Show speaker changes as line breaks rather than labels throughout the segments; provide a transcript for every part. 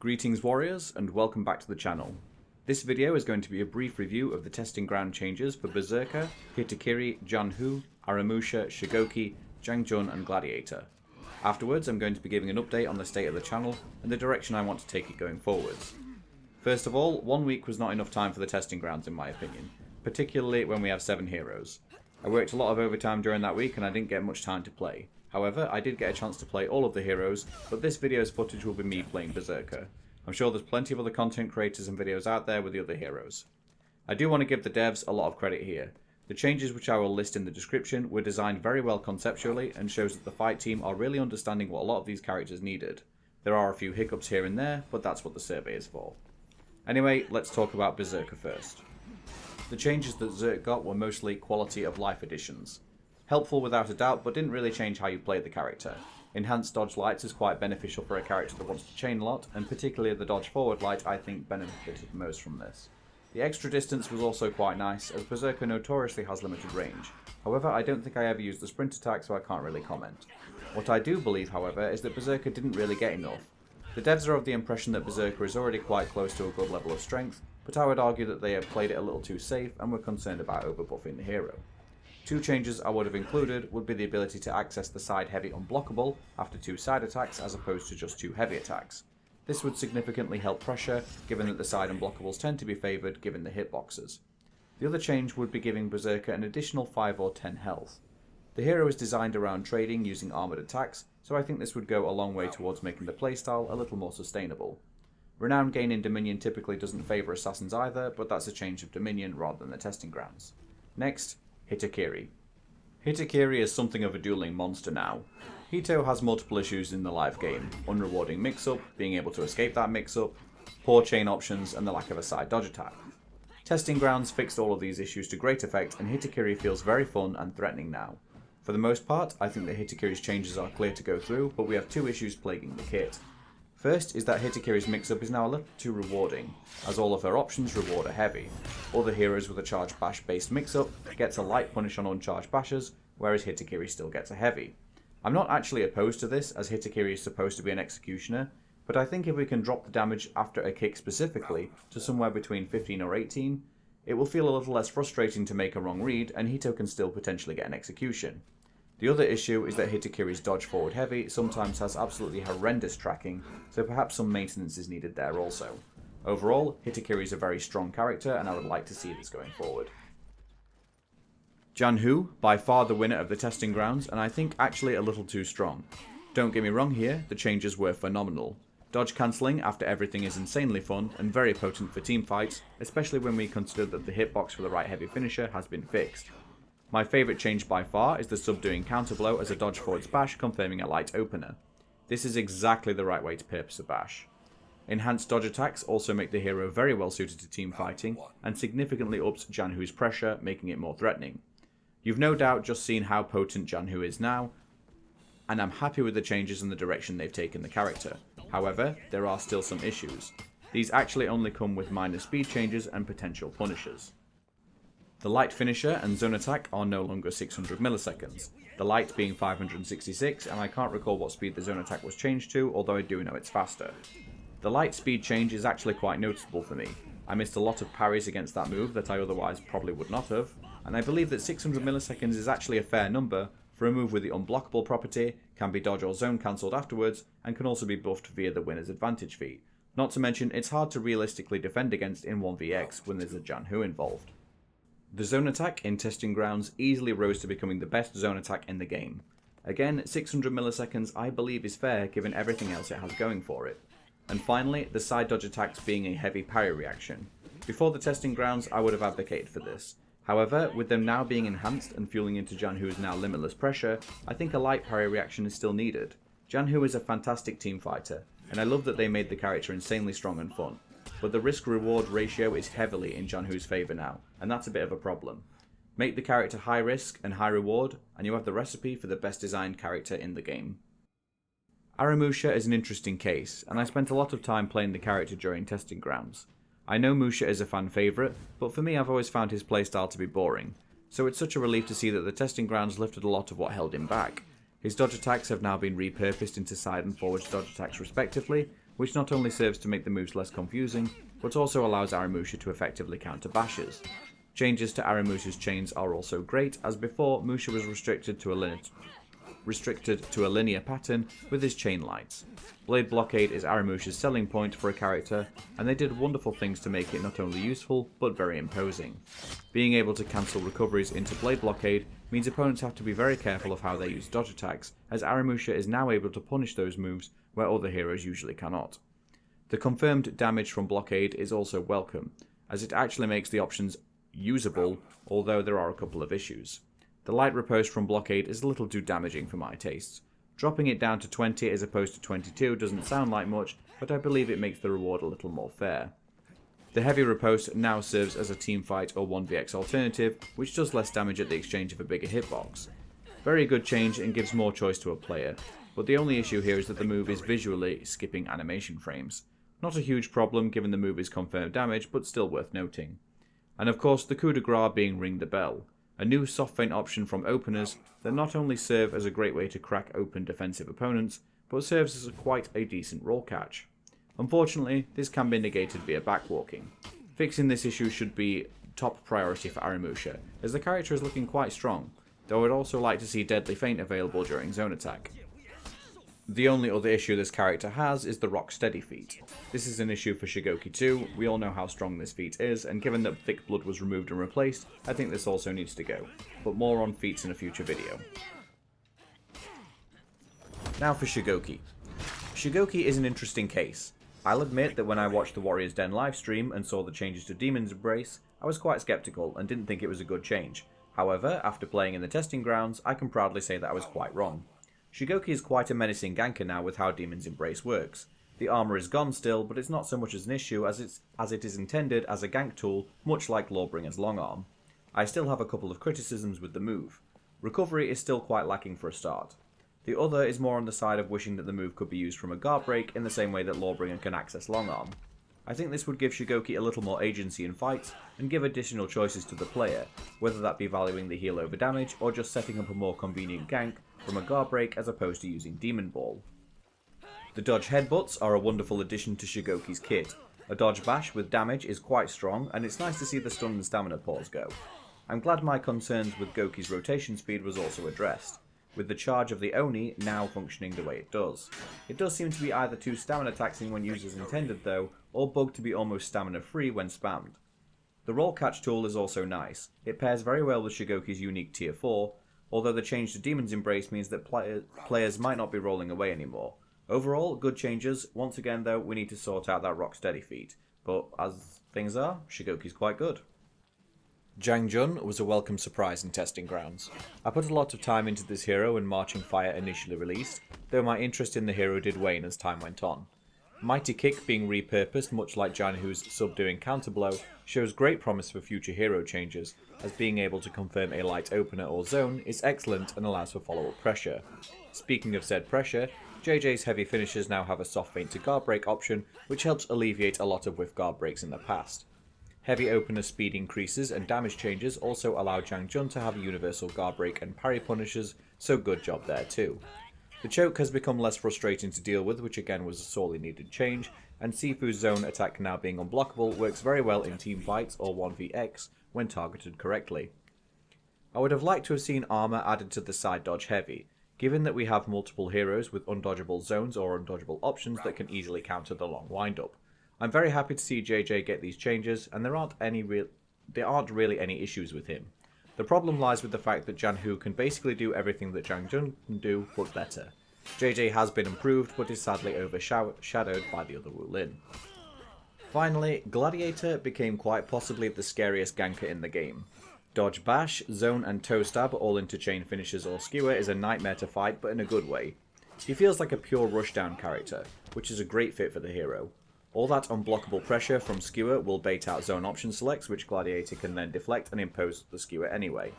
Greetings warriors, and welcome back to the channel. This video is going to be a brief review of the testing ground changes for Berserker, Hitakiri, Zhang Jun, Arimusha, Shigoki, Zhang Jun and Gladiator. Afterwards I'm going to be giving an update on the state of the channel and the direction I want to take it going forwards. First of all, 1 week was not enough time for the testing grounds in my opinion, particularly when we have 7 heroes. I worked a lot of overtime during that week and I didn't get much time to play. However, I did get a chance to play all of the heroes, but this video's footage will be me playing Berserker. I'm sure there's plenty of other content creators and videos out there with the other heroes. I do want to give the devs a lot of credit here. The changes, which I will list in the description, were designed very well conceptually and shows that the fight team are really understanding what a lot of these characters needed. There are a few hiccups here and there, but that's what the survey is for. Anyway, let's talk about Berserker first. The changes that Zerk got were mostly quality of life additions. Helpful without a doubt, but didn't really change how you played the character. Enhanced dodge lights is quite beneficial for a character that wants to chain a lot, and particularly the dodge forward light I think benefited most from this. The extra distance was also quite nice, as Berserker notoriously has limited range. However, I don't think I ever used the sprint attack, so I can't really comment. What I do believe, however, is that Berserker didn't really get enough. The devs are of the impression that Berserker is already quite close to a good level of strength, but I would argue that they have played it a little too safe and were concerned about overbuffing the hero. 2 changes I would have included would be the ability to access the side heavy unblockable after 2 side attacks as opposed to just 2 heavy attacks. This would significantly help pressure, given that the side unblockables tend to be favoured given the hitboxes. The other change would be giving Berserker an additional 5 or 10 health. The hero is designed around trading using armoured attacks, so I think this would go a long way towards making the playstyle a little more sustainable. Renown gain in Dominion typically doesn't favour assassins either, but that's a change of Dominion rather than the testing grounds. Next, Hitakiri. Hitakiri is something of a dueling monster now. Hito has multiple issues in the live game: unrewarding mix-up, being able to escape that mix-up, poor chain options, and the lack of a side dodge attack. Testing grounds fixed all of these issues to great effect, and Hitakiri feels very fun and threatening now. For the most part, I think that Hitakiri's changes are clear to go through, but we have 2 issues plaguing the kit. First is that Hitakiri's mix-up is now a little too rewarding, as all of her options reward a heavy. Other heroes with a charge bash based mix-up gets a light punish on uncharged bashes, whereas Hitakiri still gets a heavy. I'm not actually opposed to this, as Hitakiri is supposed to be an executioner, but I think if we can drop the damage after a kick specifically to somewhere between 15 or 18, it will feel a little less frustrating to make a wrong read, and Hito can still potentially get an execution. The other issue is that Hitakiri's dodge forward heavy sometimes has absolutely horrendous tracking, so perhaps some maintenance is needed there also. Overall, Hitakiri is a very strong character and I would like to see this going forward. Zhang Jun, by far the winner of the testing grounds, and I think actually a little too strong. Don't get me wrong here, the changes were phenomenal. Dodge cancelling after everything is insanely fun and very potent for team fights, especially when we consider that the hitbox for the right heavy finisher has been fixed. My favourite change by far is the subduing counterblow as a dodge forward bash confirming a light opener. This is exactly the right way to purpose a bash. Enhanced dodge attacks also make the hero very well suited to team fighting and significantly ups Zhang Jun's pressure, making it more threatening. You've no doubt just seen how potent Zhang Jun is now, and I'm happy with the changes and the direction they've taken the character. However, there are still some issues. These actually only come with minor speed changes and potential punishers. The light finisher and zone attack are no longer 600 milliseconds, the light being 566, and I can't recall what speed the zone attack was changed to, although I do know it's faster. The light speed change is actually quite noticeable for me. I missed a lot of parries against that move that I otherwise probably would not have, and I believe that 600 milliseconds is actually a fair number for a move with the unblockable property, can be dodge or zone cancelled afterwards, and can also be buffed via the winner's advantage feat. Not to mention, it's hard to realistically defend against in 1vx when there's a Zhang Jun involved. The zone attack in testing grounds easily rose to becoming the best zone attack in the game. Again, 600 milliseconds I believe is fair given everything else it has going for it. And finally, the side dodge attacks being a heavy parry reaction. Before the testing grounds I would have advocated for this. However, with them now being enhanced and fueling into Zhang Jun's now limitless pressure, I think a light parry reaction is still needed. Zhang Jun is a fantastic team fighter, and I love that they made the character insanely strong and fun. But the risk-reward ratio is heavily in Zhang Jun's favour now, and that's a bit of a problem. Make the character high risk and high reward, and you have the recipe for the best designed character in the game. Arimusha is an interesting case, and I spent a lot of time playing the character during testing grounds. I know Musha is a fan favourite, but for me I've always found his playstyle to be boring, so it's such a relief to see that the testing grounds lifted a lot of what held him back. His dodge attacks have now been repurposed into side and forward dodge attacks respectively, which not only serves to make the moves less confusing, but also allows Arimusha to effectively counter bashes. Changes to Arimusha's chains are also great, as before Musha was restricted to a linear pattern with his chain lights. Blade Blockade is Arimusha's selling point for a character, and they did wonderful things to make it not only useful, but very imposing. Being able to cancel recoveries into Blade Blockade means opponents have to be very careful of how they use dodge attacks, as Arimusha is now able to punish those moves where other heroes usually cannot. The confirmed damage from Blockade is also welcome, as it actually makes the options usable, although there are a couple of issues. The light riposte from Blockade is a little too damaging for my tastes. Dropping it down to 20 as opposed to 22 doesn't sound like much, but I believe it makes the reward a little more fair. The heavy riposte now serves as a teamfight or 1vx alternative, which does less damage at the exchange of a bigger hitbox. Very good change and gives more choice to a player, but the only issue here is that the move is visually skipping animation frames. Not a huge problem given the move is confirmed damage, but still worth noting. And of course the coup de grace being Ring the Bell, a new soft feint option from openers that not only serve as a great way to crack open defensive opponents, but serves as quite a decent roll catch. Unfortunately, this can be negated via backwalking. Fixing this issue should be top priority for Arimusha, as the character is looking quite strong, though I'd also like to see Deadly Feint available during zone attack. The only other issue this character has is the Rock Steady feat. This is an issue for Shigoki too. We all know how strong this feat is, and given that Thick Blood was removed and replaced, I think this also needs to go. But more on feats in a future video. Now for Shigoki. Shigoki is an interesting case. I'll admit that when I watched the Warrior's Den livestream and saw the changes to Demon's Embrace, I was quite skeptical and didn't think it was a good change. However, after playing in the testing grounds, I can proudly say that I was quite wrong. Shigoki is quite a menacing ganker now with how Demon's Embrace works. The armor is gone still, but it's not so much as an issue as it is intended as a gank tool, much like Lawbringer's long arm. I still have a couple of criticisms with the move. Recovery is still quite lacking for a start. The other is more on the side of wishing that the move could be used from a guard break in the same way that Lawbringer can access long arm. I think this would give Shigoki a little more agency in fights and give additional choices to the player, whether that be valuing the heal over damage or just setting up a more convenient gank from a guard break as opposed to using Demon Ball. The dodge headbutts are a wonderful addition to Shigoki's kit. A dodge bash with damage is quite strong, and it's nice to see the stun and stamina pause go. I'm glad my concerns with Goki's rotation speed was also addressed, with the charge of the Oni now functioning the way it does. It does seem to be either too stamina taxing when used as intended though, or bugged to be almost stamina free when spammed. The roll catch tool is also nice. It pairs very well with Shigoki's unique tier 4, although the change to Demon's Embrace means that players might not be rolling away anymore. Overall, good changes. Once again though, we need to sort out that Rock Steady feat, but as things are, Shigoki's quite good. Zhang Jun was a welcome surprise in testing grounds. I put a lot of time into this hero when Marching Fire initially released, though my interest in the hero did wane as time went on. Mighty Kick being repurposed much like Janhu's subduing counterblow shows great promise for future hero changes, as being able to confirm a light opener or zone is excellent and allows for follow-up pressure. Speaking of said pressure, JJ's heavy finishers now have a soft feint to guard break option, which helps alleviate a lot of whiff guard breaks in the past. Heavy opener speed increases and damage changes also allow Zhang Jun to have a universal guard break and parry punishers, so good job there too. The choke has become less frustrating to deal with, which again was a sorely needed change, and Sifu's zone attack now being unblockable works very well in team fights or 1vx when targeted correctly. I would have liked to have seen armor added to the side dodge heavy, given that we have multiple heroes with undodgeable zones or undodgeable options that can easily counter the long wind-up. I'm very happy to see JJ get these changes, and there aren't really any issues with him. The problem lies with the fact that Janhu can basically do everything that Zhang Jun can do, but better. JJ has been improved, but is sadly overshadowed by the other Wu Lin. Finally, Gladiator became quite possibly the scariest ganker in the game. Dodge bash, zone and toe stab all into chain finishes or skewer is a nightmare to fight, but in a good way. He feels like a pure rushdown character, which is a great fit for the hero. All that unblockable pressure from skewer will bait out zone option selects, which Gladiator can then deflect and impose the skewer anyway.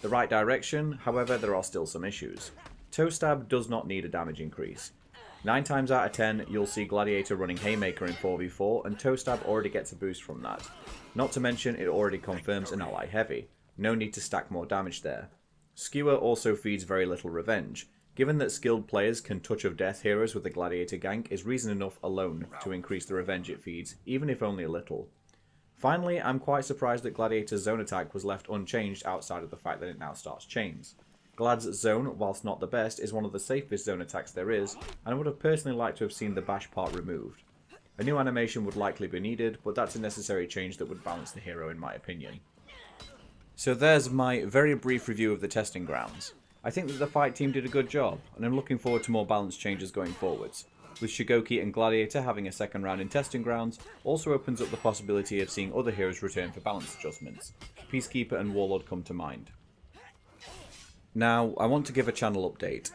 The right direction, however, there are still some issues. Toe stab does not need a damage increase. 9 times out of 10, you'll see Gladiator running Haymaker in 4v4, and toe stab already gets a boost from that. Not to mention, it already confirms an ally heavy. No need to stack more damage there. Skewer also feeds very little revenge, Given that skilled players can touch of death heroes with the Gladiator gank is reason enough alone to increase the revenge it feeds, even if only a little. Finally, I'm quite surprised that Gladiator's zone attack was left unchanged outside of the fact that it now starts chains. Glad's zone, whilst not the best, is one of the safest zone attacks there is, and I would have personally liked to have seen the bash part removed. A new animation would likely be needed, but that's a necessary change that would balance the hero in my opinion. So there's my very brief review of the testing grounds. I think that the fight team did a good job, and I'm looking forward to more balanced changes going forwards. With Shigoki and Gladiator having a second round in testing grounds, also opens up the possibility of seeing other heroes return for balance adjustments. Peacekeeper and Warlord come to mind. Now, I want to give a channel update.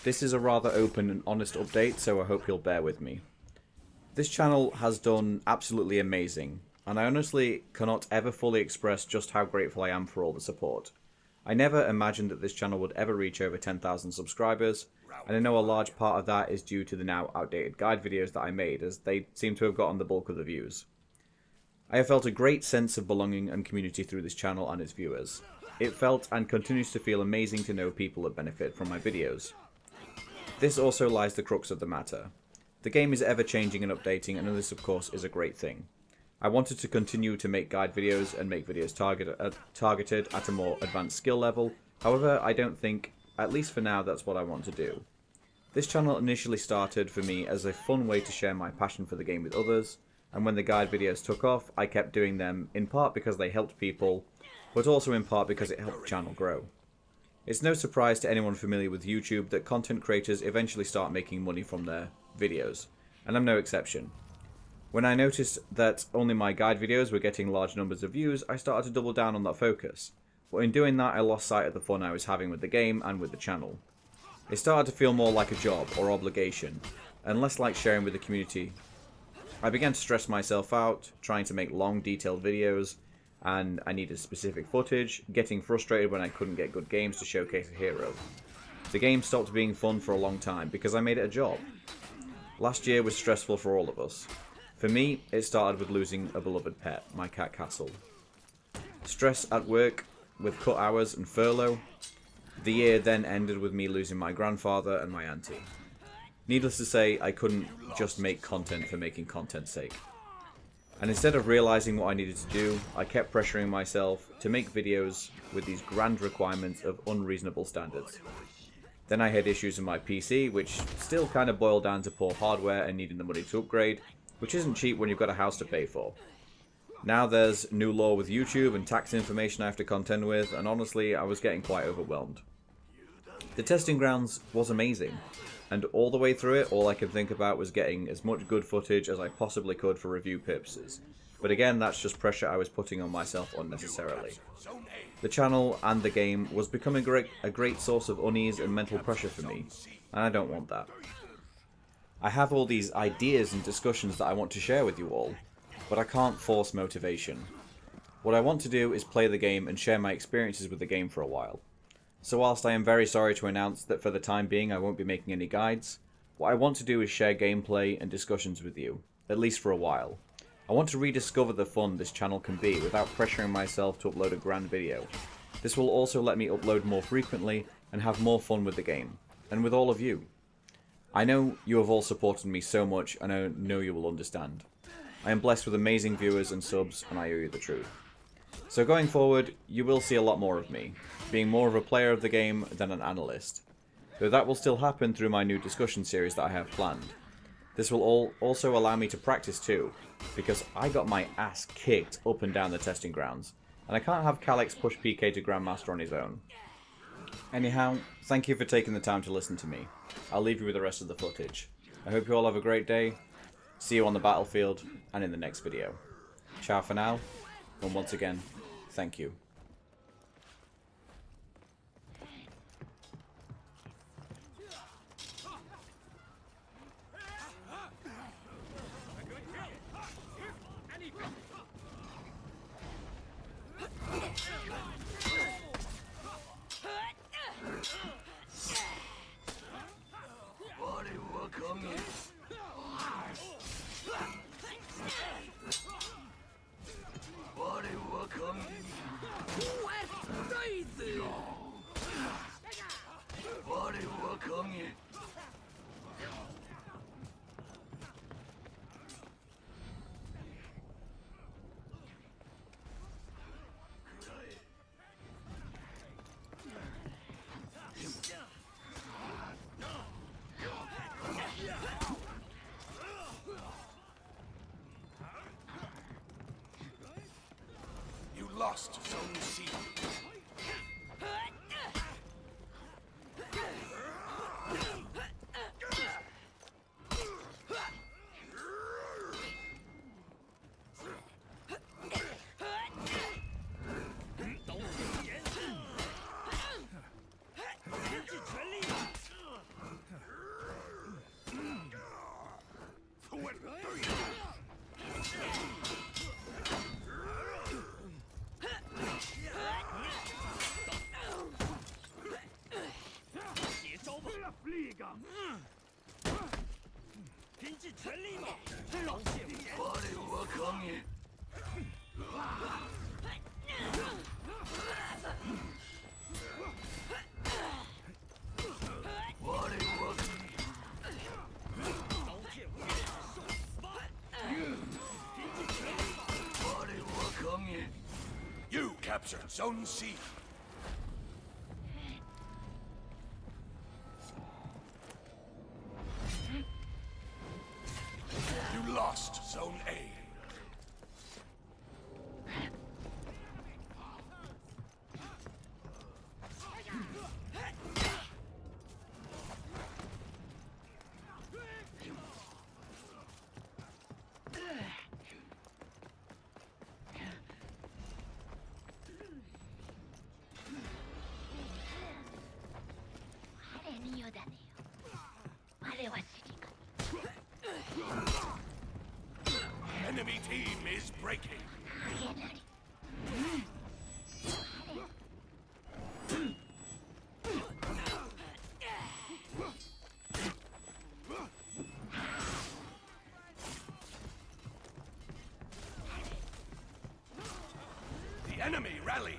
This is a rather open and honest update, so I hope you'll bear with me. This channel has done absolutely amazing, and I honestly cannot ever fully express just how grateful I am for all the support. I never imagined that this channel would ever reach over 10,000 subscribers, and I know a large part of that is due to the now outdated guide videos that I made, as they seem to have gotten the bulk of the views. I have felt a great sense of belonging and community through this channel and its viewers. It felt and continues to feel amazing to know people that benefit from my videos. This also lies the crux of the matter. The game is ever changing and updating, and this of course is a great thing. I wanted to continue to make guide videos and make videos targeted at a more advanced skill level. However, I don't think, at least for now, that's what I want to do. This channel initially started for me as a fun way to share my passion for the game with others, and when the guide videos took off, I kept doing them in part because they helped people, but also in part because it helped the channel grow. It's no surprise to anyone familiar with YouTube that content creators eventually start making money from their videos, and I'm no exception. When I noticed that only my guide videos were getting large numbers of views, I started to double down on that focus. But in doing that, I lost sight of the fun I was having with the game and with the channel. It started to feel more like a job or obligation, and less like sharing with the community. I began to stress myself out, trying to make long, detailed videos, and I needed specific footage, getting frustrated when I couldn't get good games to showcase a hero. The game stopped being fun for a long time because I made it a job. Last year was stressful for all of us. For me, it started with losing a beloved pet, my cat Castle. Stress at work with cut hours and furlough. The year then ended with me losing my grandfather and my auntie. Needless to say, I couldn't just make content for making content's sake. And instead of realizing what I needed to do, I kept pressuring myself to make videos with these grand requirements of unreasonable standards. Then I had issues with my PC, which still kind of boiled down to poor hardware and needing the money to upgrade, which isn't cheap when you've got a house to pay for. Now there's new law with YouTube and tax information I have to contend with, and honestly, I was getting quite overwhelmed. The testing grounds was amazing, and all the way through it, all I could think about was getting as much good footage as I possibly could for review purposes. But again, that's just pressure I was putting on myself unnecessarily. The channel and the game was becoming a great source of unease and mental pressure for me, and I don't want that. I have all these ideas and discussions that I want to share with you all, but I can't force motivation. What I want to do is play the game and share my experiences with the game for a while. So whilst I am very sorry to announce that for the time being I won't be making any guides, what I want to do is share gameplay and discussions with you, at least for a while. I want to rediscover the fun this channel can be without pressuring myself to upload a grand video. This will also let me upload more frequently and have more fun with the game, and with all of you. I know you have all supported me so much, and I know you will understand. I am blessed with amazing viewers and subs, and I owe you the truth. So going forward, you will see a lot more of me, being more of a player of the game than an analyst. Though that will still happen through my new discussion series that I have planned. This will also allow me to practice too, because I got my ass kicked up and down the testing grounds, and I can't have Calyx push PK to Grandmaster on his own. Anyhow, thank you for taking the time to listen to me. I'll leave you with the rest of the footage. I hope you all have a great day. See you on the battlefield and in the next video. Ciao for now, and once again, thank you.
Come lost Zone C. You captured Zone C. You lost Zone A. Enemy team is breaking. The enemy rallied.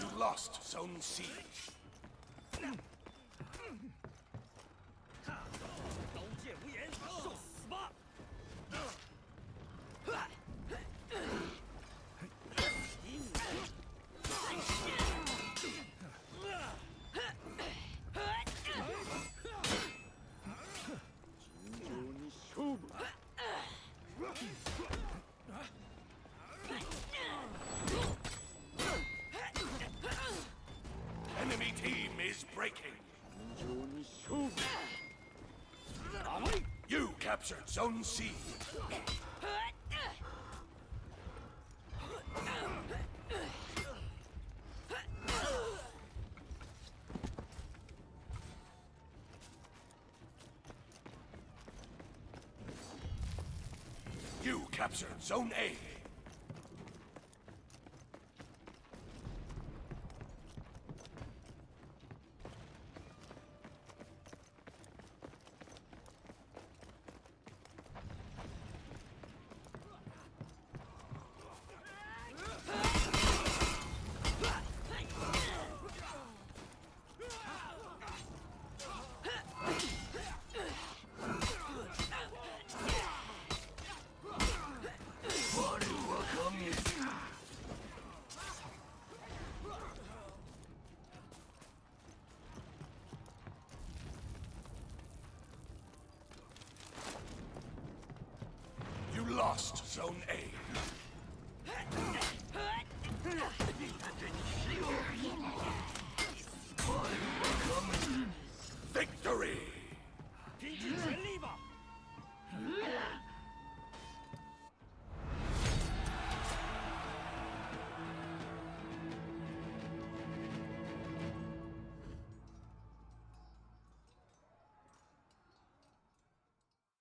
You lost Zone C. Enemy team is breaking. You captured Zone C. You captured Zone A. You lost Zone A.